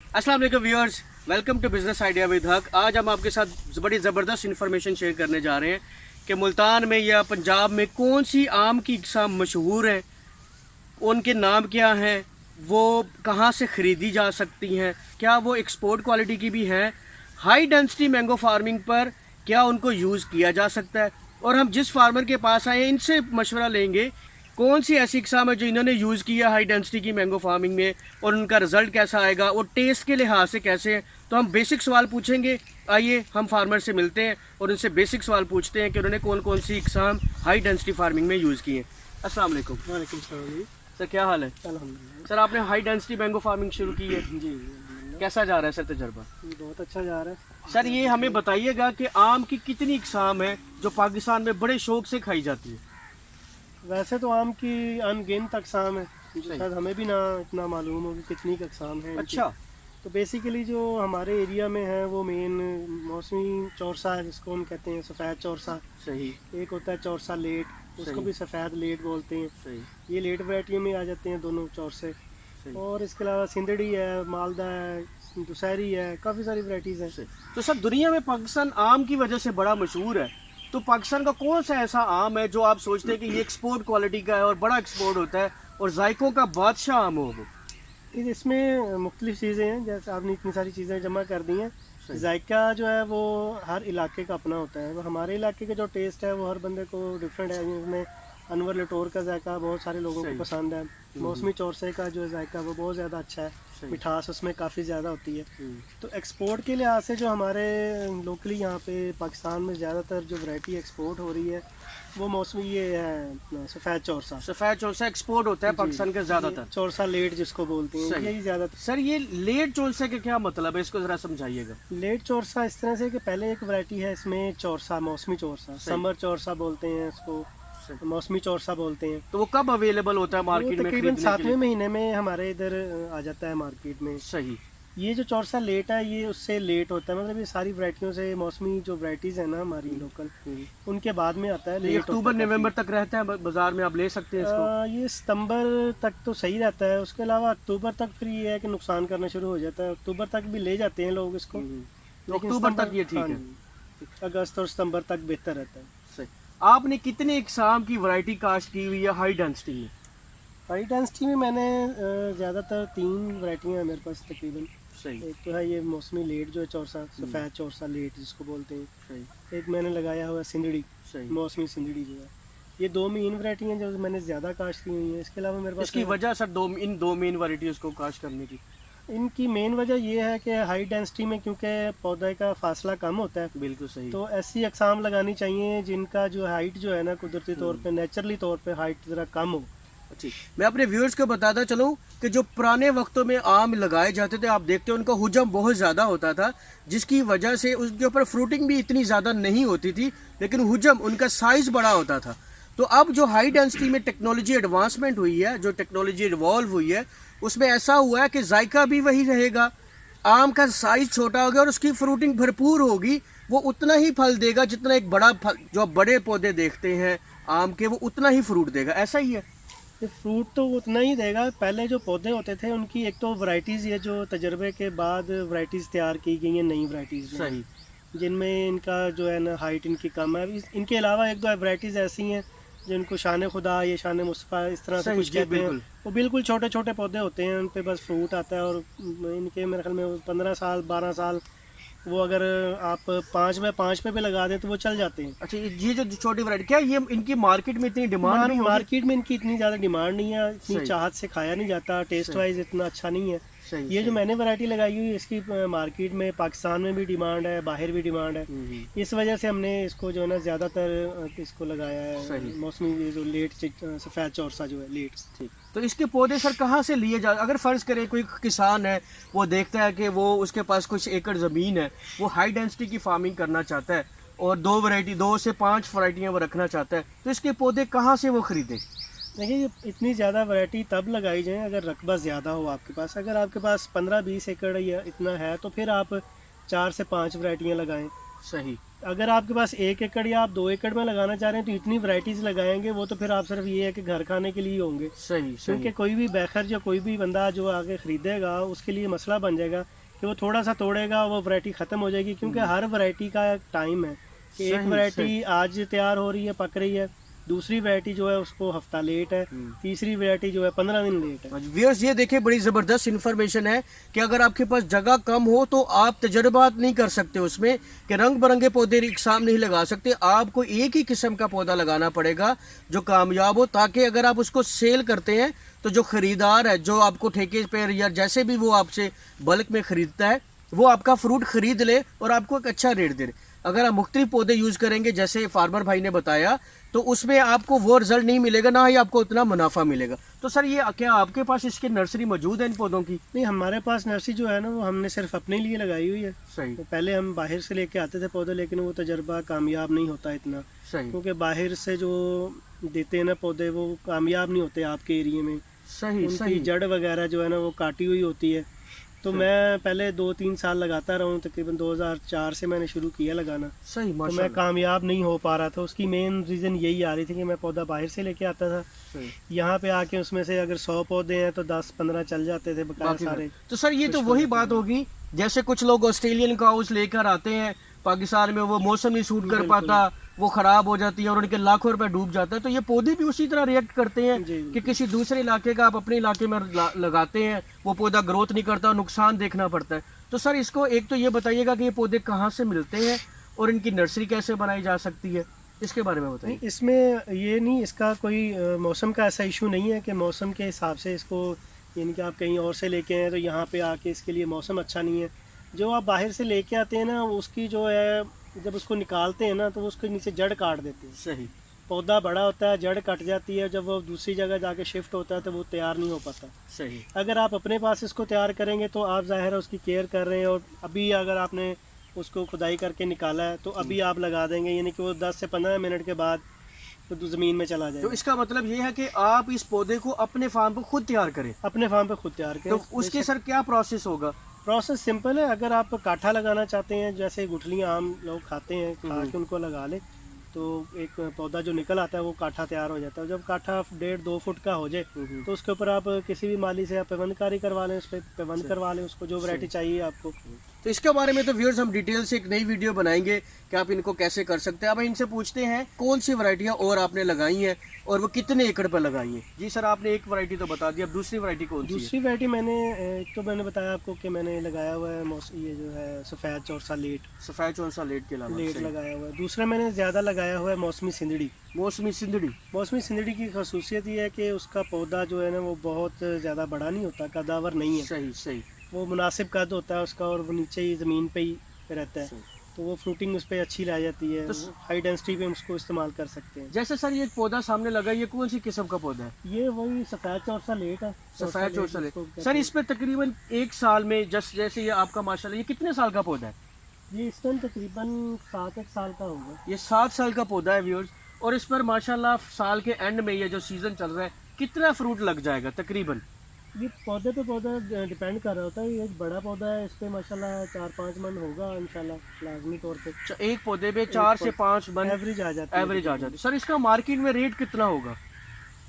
अस्सलाम वालेकुम viewers, welcome to business idea with Haq. आज हम आपके साथ बड़ी ज़बरदस्त इन्फॉर्मेशन शेयर करने जा रहे हैं कि मुल्तान में या पंजाब में कौन सी आम की किस्म मशहूर है, उनके नाम क्या हैं, वो कहाँ से ख़रीदी जा सकती हैं, क्या वो एक्सपोर्ट क्वालिटी की भी हैं, हाई डेंसिटी मैंगो फार्मिंग पर क्या उनको यूज़ किया जा सकता है। और हम जिस फार्मर के पास आए हैं इनसे मशवरा लेंगे कौन सी ऐसी किस्म है जो इन्होंने यूज़ किया हाई डेंसिटी की मैंगो फार्मिंग में और उनका रिज़ल्ट कैसा आएगा और टेस्ट के लिहाज से कैसे है। तो हम बेसिक सवाल पूछेंगे। आइए हम फार्मर से मिलते हैं और उनसे बेसिक सवाल पूछते हैं कि उन्होंने कौन कौन सी किस्म हाई डेंसिटी फार्मिंग में यूज़ की है। अस्सलाम वालेकुम। वालेकुम सलाम जी। सर क्या हाल है? अल्हम्दुलिल्लाह। सर आपने हाई डेंसिटी मैंगो फार्मिंग शुरू की है, जी अल्हम्दुलिल्लाह। कैसा जा रहा है सर तजर्बा? बहुत अच्छा जा रहा है सर ये हमें बताइएगा कि आम की कितनी किस्म है जो पाकिस्तान में बड़े शौक से खाई जाती है? वैसे तो आम की अनगिनत अक़साम है, सही। शायद हमें भी ना इतना मालूम हो कि कितनी अक़साम है इनकी। अच्छा। तो बेसिकली जो हमारे एरिया में है वो मेन मौसमी चौरसा है, जिसको हम कहते हैं सफ़ेद चौरसा। सही। एक होता है चौरसा लेट, उसको सही। भी सफ़ेद लेट बोलते हैं। सही। ये लेट वैरायटियों में आ जाते हैं दोनों चौरसे। सही। और इसके अलावा सिंदड़ी है, मालदा है, दुशहरी है, काफ़ी सारी वैरायटीज़ हैं। तो सर दुनिया में पाकिस्तान आम की वजह से बड़ा मशहूर है, तो पाकिस्तान का कौन सा ऐसा आम है जो आप सोचते हैं कि ये एक्सपोर्ट क्वालिटी का है और बड़ा एक्सपोर्ट होता है और जायकों का बादशाह आम हो वो? इसमें मुख्तलिफ चीज़ें हैं, जैसे आपने इतनी सारी चीज़ें जमा कर दी हैं। सही। जायका जो है वो हर इलाके का अपना होता है। वो हमारे इलाके का जो टेस्ट है वो हर बंदे को डिफरेंट है। जिसमें अनवर लटोर का जायका बहुत सारे लोगों सही। को पसंद है। मौसमी चौरसे का जो जायका वो बहुत ज़्यादा अच्छा है, सही। मिठास उसमें काफ़ी ज़्यादा होती है। हम्म। तो एक्सपोर्ट के लिहाज से जो हमारे लोकली यहाँ पे पाकिस्तान में ज़्यादातर जो वैरायटी एक्सपोर्ट हो रही है वो मौसमी ये है सफ़ेद चौरसा। सफेद चौसा एक्सपोर्ट होता है पाकिस्तान का ज्यादातर। चौरसा लेट जिसको बोलते हैं, सही। यही ज़्यादा। सर ये लेट चौसे का क्या मतलब है, इसको जरा समझाइएगा। लेट चौरसा इस तरह से कि पहले एक वैरायटी है इसमें चौरसा, मौसमी चौरसा, सही। समर चौरसा बोलते हैं इसको, मौसमी चौरसा बोलते हैं। तो वो कब अवेलेबल होता है वो मार्केट में तकरीबन खरीदने के 7वें लिए? महीने में हमारे इधर आ जाता है मार्केट में। सही। ये जो चौरसा लेट है ये उससे लेट होता है, मतलब ये सारी वैरायटियों से मौसमी जो वैरायटीज़ है ना हमारी लोकल, उनके बाद में आता है। तो ये लेट अक्टूबर नवंबर तक रहता है बाजार में, आप ले सकते हैं इसको? ये सितंबर तक तो सही रहता है। उसके अलावा अक्टूबर तक फिर ये है कि नुकसान करना शुरू हो जाता है। अक्टूबर तक भी ले जाते हैं लोग इसको, तो लेकिन अक्टूबर तक सितंबर- ये ठीक हाँ है। जी, अगस्त और सितंबर तक बेहतर रहता है। सही। आपने कितने इकसाम की वैरायटी कास्ट की हुई है हाई डेंसिटी में? हाई डेंसिटी में मैंने ज़्यादातर 3 वैरायटियाँ हैं मेरे पास तकरीबन। सही। एक तो है ये मौसमी लेट जो है चौरसा, सफ़ेद चौरसा लेट जिसको बोलते हैं। सही। एक मैंने लगाया हुआ है सिंदड़ी, सही। मौसमी सिंदड़ी जो है। ये 2 मेन वैरायटी हैं जो मैंने ज़्यादा काश्त की हुई हैं। इसके अलावा मेरे पास इसकी वजह सर इन दो मेन वैरायटीज को कास्ट करने की? इनकी मेन वजह ये है कि हाई डेंसिटी में क्योंकि पौधे का फासला कम होता है, बिल्कुल सही। तो ऐसी अक़साम लगानी चाहिए जिनका जो हाइट जो है ना कुदरती तौर पे, नेचुरली तौर पे हाइट ज़रा कम हो। अच्छी। मैं अपने व्यूअर्स को बताता चलूँ कि जो पुराने वक्तों में आम लगाए जाते थे, आप देखते हैं उनका हुजम बहुत ज़्यादा होता था, जिसकी वजह से उसके ऊपर फ्रूटिंग भी इतनी ज़्यादा नहीं होती थी, लेकिन हुजम उनका साइज़ बड़ा होता था। तो अब जो हाई डेंसिटी में टेक्नोलॉजी एडवांसमेंट हुई है, जो टेक्नोलॉजी इवॉल्व हुई है, उसमें ऐसा हुआ है कि जायका भी वही रहेगा, आम का साइज़ छोटा होगा और उसकी फ्रूटिंग भरपूर होगी। वो उतना ही फल देगा जितना एक बड़ा फल, जो आप बड़े पौधे देखते हैं आम के, वो उतना ही फ्रूट देगा। ऐसा ही है? ये फ्रूट तो उतना ही देगा। पहले जो पौधे होते थे उनकी एक तो वैरायटीज़, ये जो तजर्बे के बाद वैरायटीज़ तैयार की गई हैं, नई वैरायटीज़ सही। जिनमें इनका जो है ना हाइट इनकी कम है। इनके अलावा एक दो वैरायटीज़ ऐसी हैं जिनको शान खुदा, ये शान मुस्तफ़ा, इस तरह से सही, कुछ जी, कहते हैं। बिल्कुल। वो बिल्कुल छोटे छोटे पौधे होते हैं, उन पे बस फ्रूट आता है। और इनके मेरे ख्याल में 15 साल 12 साल वो अगर आप 5 बाय 5 पे भी लगा दें तो वो चल जाते हैं। अच्छा, ये जो छोटी वैरायटी, क्या ये इनकी मार्केट में इतनी डिमांड नहीं होगी? मार्केट में इनकी इतनी ज़्यादा डिमांड नहीं है, इतनी सही। चाहत से खाया नहीं जाता, टेस्ट सही। वाइज इतना अच्छा नहीं है। सही। ये जो मैंने वैरायटी लगाई हुई है इसकी मार्केट में, पाकिस्तान में भी डिमांड है, बाहर भी डिमांड है। इस वजह से हमने इसको जो है ना ज़्यादातर इसको लगाया है। सही। मौसमी ये जो लेट सफ़ेद चौरसा जो है लेट। ठीक। तो इसके पौधे सर कहाँ से लिए जा, अगर फ़र्ज़ करें कोई किसान है, वो देखता है कि वो उसके पास कुछ एकड़ ज़मीन है, वो हाई डेंसिटी की फार्मिंग करना चाहता है और 2 से 5 वैरायटियाँ वो रखना चाहता है, तो इसके पौधे कहाँ से वो ख़रीदे? देखिए ये इतनी ज़्यादा वैरायटी तब लगाई जाए अगर रकबा ज़्यादा हो आपके पास। अगर आपके पास 15-20 एकड़ या इतना है तो फिर आप 4 से 5 वैरायटियाँ लगाएं। सही अगर आपके पास 1 एकड़ या आप 2 एकड़ में लगाना चाह रहे हैं तो इतनी वैरायटीज लगाएंगे, वो तो फिर आप सिर्फ ये है कि घर खाने के लिए होंगे। सही क्योंकि सही कोई भी बैकर या कोई भी बंदा जो आगे ख़रीदेगा उसके लिए मसला बन जाएगा कि वो थोड़ा सा तोड़ेगा, वो वैरायटी ख़त्म हो जाएगी। क्योंकि हर वैरायटी का एक टाइम है कि एक सही, वैरायटी आज तैयार हो रही है, पक रही है, दूसरी वैरायटी जो है उसको हफ्ता लेट है, तीसरी वैरायटी जो है 15 दिन लेट है। व्यूअर्स ये देखिए बड़ी ज़बरदस्त इन्फॉर्मेशन है कि अगर आपके पास जगह कम हो तो आप तजर्बात नहीं कर सकते उसमें कि रंग बिरंगे पौधे एक साथ नहीं लगा सकते। आपको एक ही किस्म का पौधा लगाना पड़ेगा जो कामयाब हो, ताकि अगर आप उसको सेल करते हैं तो जो ख़रीदार है, जो आपको ठेके पर या जैसे भी वो आपसे बल्क में ख़रीदता है, वो आपका फ्रूट ख़रीद ले और आपको एक अच्छा रेट दे। अगर आप मुख्तलिफ पौधे यूज़ करेंगे जैसे फार्मर भाई ने बताया, तो उसमें आपको वो रिजल्ट नहीं मिलेगा, ना ही आपको उतना मुनाफा मिलेगा। तो सर ये क्या आपके पास इसकी नर्सरी मौजूद है इन पौधों की? नहीं, हमारे पास नर्सरी जो है ना वो हमने सिर्फ अपने लिए लगाई हुई है। सही तो पहले हम बाहर से लेके आते थे पौधे, लेकिन वो तजर्बा कामयाब नहीं होता इतना, सही क्योंकि बाहर से जो देते हैं ना पौधे वो कामयाब नहीं होते आपके एरिया में। सही उनकी सही जड़ वगैरह जो है ना वो काटी हुई होती है। तो मैं पहले 2-3 साल लगाता रहा हूँ, तकरीबन 2004 से मैंने शुरू किया लगाना। सही तो मैं माशाल्लाह। कामयाब नहीं हो पा रहा था। उसकी मेन रीज़न यही आ रही थी कि मैं पौधा बाहर से लेके आता था, सही। यहाँ पे आके उसमें से अगर 100 पौधे हैं तो 10-15 चल जाते थे बकाया बाकी सारे। तो सर ये तो कुछ वही हो बात होगी जैसे कुछ लोग ऑस्ट्रेलियन काउस लेकर आते हैं पाकिस्तान में, वो मौसम नहीं सूट कर बिल्कुल। पाता, वो खराब हो जाती है और उनके लाखों रुपए डूब जाता है। तो ये पौधे भी उसी तरह रिएक्ट करते हैं जी, कि किसी दूसरे इलाके का आप अपने इलाके में लगाते हैं, वो पौधा ग्रोथ नहीं करता, नुकसान देखना पड़ता है। तो सर इसको एक तो ये बताइएगा कि ये पौधे कहाँ से मिलते हैं और इनकी नर्सरी कैसे बनाई जा सकती है, इसके बारे में बताइए। नहीं, इसमें ये नहीं, इसका कोई मौसम का ऐसा इशू नहीं है कि मौसम के हिसाब से इसको, यानी कि आप कहीं और से लेके आए तो यहाँ पे आके इसके लिए मौसम अच्छा नहीं है। जो आप बाहर से लेके आते हैं ना, उसकी जो है जब उसको निकालते हैं ना तो उसके नीचे जड़ काट देते हैं। सही पौधा बड़ा होता है, जड़ कट जाती है, जब वो दूसरी जगह जाके शिफ्ट होता है तो वो तैयार नहीं हो पाता। सही अगर आप अपने पास इसको तैयार करेंगे तो आप ज़ाहिर है उसकी केयर कर रहे हैं, और अभी अगर आपने उसको खुदाई करके निकाला है तो अभी आप लगा देंगे, यानी कि वो 10 से 15 मिनट के बाद तो ज़मीन में चला तो जाएगा। इसका मतलब ये है कि आप इस पौधे को अपने फार्म पर खुद तैयार करें। अपने फार्म पे खुद तैयार करें। तो उसके सर क्या प्रोसेस होगा? प्रोसेस सिंपल है। अगर आप काठा लगाना चाहते हैं, जैसे गुठलियाँ आम लोग खाते हैं, खा के उनको लगा ले तो एक पौधा जो निकल आता है वो काठा तैयार हो जाता है। जब काठा 1.5-2 फुट का हो जाए तो उसके ऊपर आप किसी भी माली से आप पेवंदकारी करवा लें, उस पर पेवंद करवा लें उसको, जो वैरायटी चाहिए आपको। तो इसके बारे में तो व्यूअर्स हम डिटेल से एक नई वीडियो बनाएंगे कि आप इनको कैसे कर सकते हैं। अब इनसे पूछते हैं कौन सी वैरायटियां और आपने लगाई हैं और वो कितने एकड़ पर लगाई हैं। जी सर, आपने एक वैरायटी तो बता दी, अब दूसरी वैरायटी कौन सी है? दूसरी वैरायटी मैंने एक तो मैंने बताया आपको कि मैंने लगाया हुआ है ये जो है सफ़ेद चौरसा लेट सफेद चौरसा लेट के अलावा लेट सही। लगाया हुआ है। दूसरा मैंने ज़्यादा लगाया हुआ है मौसमी सिंदड़ी। मौसमी सिंदड़ी। मौसमी सिंदड़ी की खसूसियत ये है कि उसका पौधा जो है ना वो बहुत ज़्यादा बड़ा नहीं होता, कदावर नहीं है, सही सही वो मुनासिब कद होता है उसका, और वो नीचे ही ज़मीन पे ही रहता है, सही। तो वो फ्रूटिंग उस पर अच्छी रह जाती है। तो हाई डेंसिटी पे हम उसको इस्तेमाल कर सकते हैं। जैसे सर ये एक पौधा सामने लगा, ये कौन सी किस्म का पौधा है? ये वही सफ़ेद चौरसा लेट है। सफेद चौरसा लेट। जिसको कहते सर हैं। इस पे तकरीबन एक साल में जैसे ये आपका माशाल्लाह, ये कितने साल का पौधा है? ये इस टाइम तकरीबन 7-8 साल का होगा। ये 7 साल का पौधा है व्यूअर्स, और इस पर माशाल्लाह साल के एंड में ये जो सीजन चल रहा है कितना फ्रूट लग जाएगा तकरीबन? ये पौधे पे पौधा डिपेंड कर रहा होता है। ये एक बड़ा पौधा है, इस पे माशाल्लाह 4-5 मन होगा इंशाल्लाह लाजमी तौर पे। एक पौधे पे 4 से 5 मन एवरेज आ जाती है। एवरेज आ जाती है। सर इसका मार्केट में रेट कितना होगा?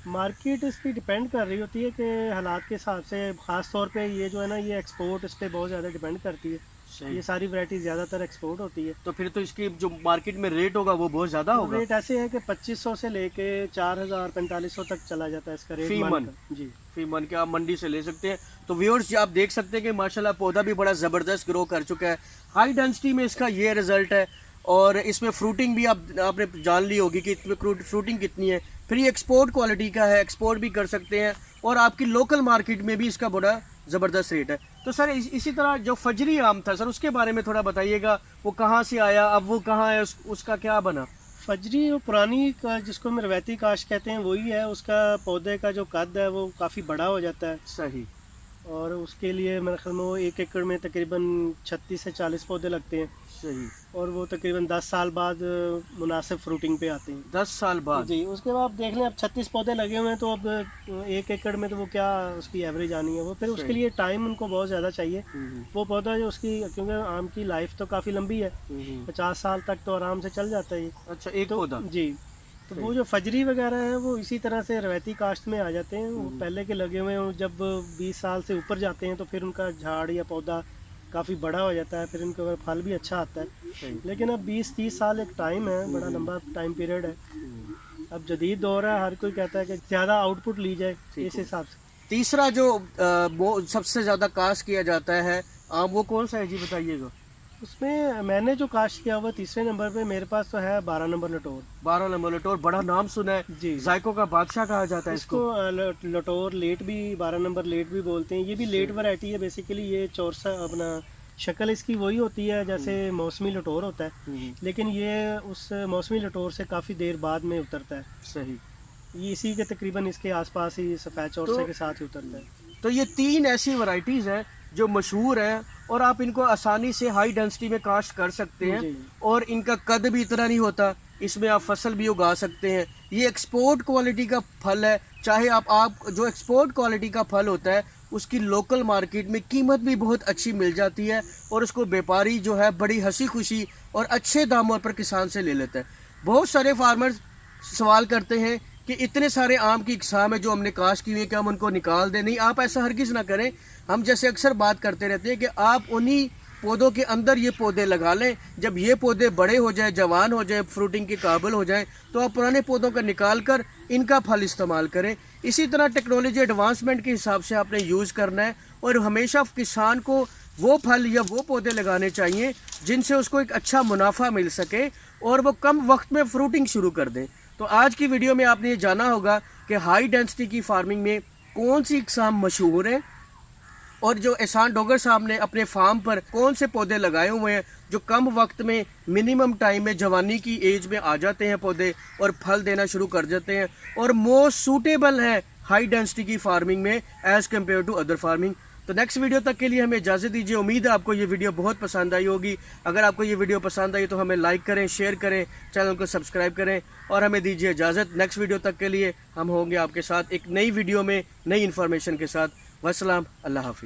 मार्केट इस पर डिपेंड कर रही होती है कि हालात के हिसाब से। ख़ास तौर पे ये जो है ना, ये एक्सपोर्ट इस पर बहुत ज़्यादा डिपेंड करती है। ये सारी वैरायटी ज़्यादातर एक्सपोर्ट होती है। तो फिर तो इसकी जो मार्केट में रेट होगा वो बहुत ज़्यादा होगा। रेट ऐसे है कि 2500 से लेके 4000-4500 तक चला जाता है इसका रेट। फी मन। का। जी, फी मन के आप मंडी से ले सकते हैं। तो व्यूअर्स आप देख सकते हैं कि माशाल्लाह पौधा भी बड़ा ज़बरदस्त ग्रो कर चुका है। हाई डेंसिटी में इसका ये रिजल्ट है, और इसमें फ्रूटिंग भी आपने जान ली होगी कि इसमें फ्रूटिंग कितनी है। फिर ये एक्सपोर्ट क्वालिटी का है, एक्सपोर्ट भी कर सकते हैं, और आपकी लोकल मार्केट में भी इसका बड़ा ज़बरदस्त रेट है। तो सर इसी तरह जो फजरी आम था सर, उसके बारे में थोड़ा बताइएगा, वो कहाँ से आया, अब वो कहाँ है, उसका क्या बना? फजरी वो पुरानी का जिसको हम रवायती काश कहते हैं वही है। उसका पौधे का जो कद है वो काफ़ी बड़ा हो जाता है, सही। और उसके लिए मेरे ख्याल में वो 1 एकड़ में तकरीबन 36 से 40 पौधे लगते हैं। सही। और वो तकरीबन 10 साल बाद मुनासिब फ्रूटिंग पे आते हैं। 10 साल बाद? जी। उसके बाद आप देख लें, अब 36 पौधे लगे हुए हैं तो अब 1 एकड़ में तो वो क्या उसकी एवरेज आनी है, वो फिर उसके लिए टाइम उनको बहुत ज़्यादा चाहिए। वो पौधा जो उसकी, क्योंकि आम की लाइफ तो काफ़ी लंबी है, 50 साल तक तो आराम से चल जाता है ये। अच्छा, एक पौधा? जी। तो वो जो फजरी वगैरह है वो इसी तरह से रवायती काश्त में आ जाते हैं। वो पहले के लगे हुए हैं, जब 20 साल से ऊपर जाते हैं तो फिर उनका झाड़ या पौधा काफ़ी बड़ा हो जाता है, फिर इनका फल भी अच्छा आता है। लेकिन अब 20-30 साल एक टाइम है, बड़ा लंबा टाइम पीरियड है। अब जदीद दौर है, हर कोई कहता है कि ज़्यादा आउटपुट ली जाए, इस हिसाब से। तीसरा जो वो सबसे ज़्यादा काश्त किया जाता है आम, वो कौन सा है जी, बताइएगा? उसमें मैंने जो काश्त किया हुआ तीसरे नंबर पे मेरे पास तो है 12 नंबर लटोर। 12 नंबर लटोर, बड़ा नाम सुना है जी। जायकों का बादशाह कहा जाता है इसको। लटोर लेट भी, 12 नंबर लेट भी बोलते हैं। ये भी लेट वैरायटी है बेसिकली। ये चौरसा अपना शक्ल इसकी वही होती है जैसे मौसमी लटोर होता है, लेकिन ये उस मौसमी लटोर से काफ़ी देर बाद में उतरता है। सही। ये इसी के तकरीबन इसके आसपास ही सफ़ेद चौरसे के साथ ही उतरता है। तो ये 3 ऐसी वैरायटीज़ हैं जो मशहूर हैं और आप इनको आसानी से हाई डेंसिटी में काश्त कर सकते हैं। जी। और इनका कद भी इतना नहीं होता, इसमें आप फसल भी उगा सकते हैं। ये एक्सपोर्ट क्वालिटी का फल है। चाहे आप जो एक्सपोर्ट क्वालिटी का फल होता है उसकी लोकल मार्केट में कीमत भी बहुत अच्छी मिल जाती है और उसको व्यापारी जो है बड़ी हंसी खुशी और अच्छे दामों पर किसान से ले लेता है। बहुत सारे फार्मर्स सवाल करते हैं कि इतने सारे आम की इकसाम है जो हमने काश्त की हुई है, कि हम उनको निकाल दें। नहीं, आप ऐसा हरगिज़ ना करें। हम जैसे अक्सर बात करते रहते हैं कि आप उन्हीं पौधों के अंदर ये पौधे लगा लें। जब ये पौधे बड़े हो जाए, जवान हो जाए, फ्रूटिंग के काबिल हो जाएं, तो आप पुराने पौधों का निकाल कर इनका फल इस्तेमाल करें। इसी तरह टेक्नोलॉजी एडवांसमेंट के हिसाब से आपने यूज़ करना है और हमेशा किसान को वो फल या वो पौधे लगाने चाहिए जिनसे उसको एक अच्छा मुनाफा मिल सके और वो कम वक्त में फ्रूटिंग शुरू कर दें। तो आज की वीडियो में आपने ये जाना होगा कि हाई डेंसिटी की फार्मिंग में कौन सी इकसाम मशहूर है और जो एहसान डोगर साहब ने अपने फार्म पर कौन से पौधे लगाए हुए हैं जो कम वक्त में मिनिमम टाइम में जवानी की एज में आ जाते हैं पौधे और फल देना शुरू कर जाते हैं और मोस्ट सूटेबल है हाई डेंसिटी की फार्मिंग में as compare to other farming. तो नेक्स्ट वीडियो तक के लिए हमें इजाज़त दीजिए। उम्मीद है आपको ये वीडियो बहुत पसंद आई होगी। अगर आपको ये वीडियो पसंद आई तो हमें लाइक करें, शेयर करें, चैनल को सब्सक्राइब करें और हमें दीजिए इजाज़त। नेक्स्ट वीडियो तक के लिए हम होंगे आपके साथ एक नई वीडियो में नई इन्फॉर्मेशन के साथ। वस्सलाम, अल्लाह हाफिज़।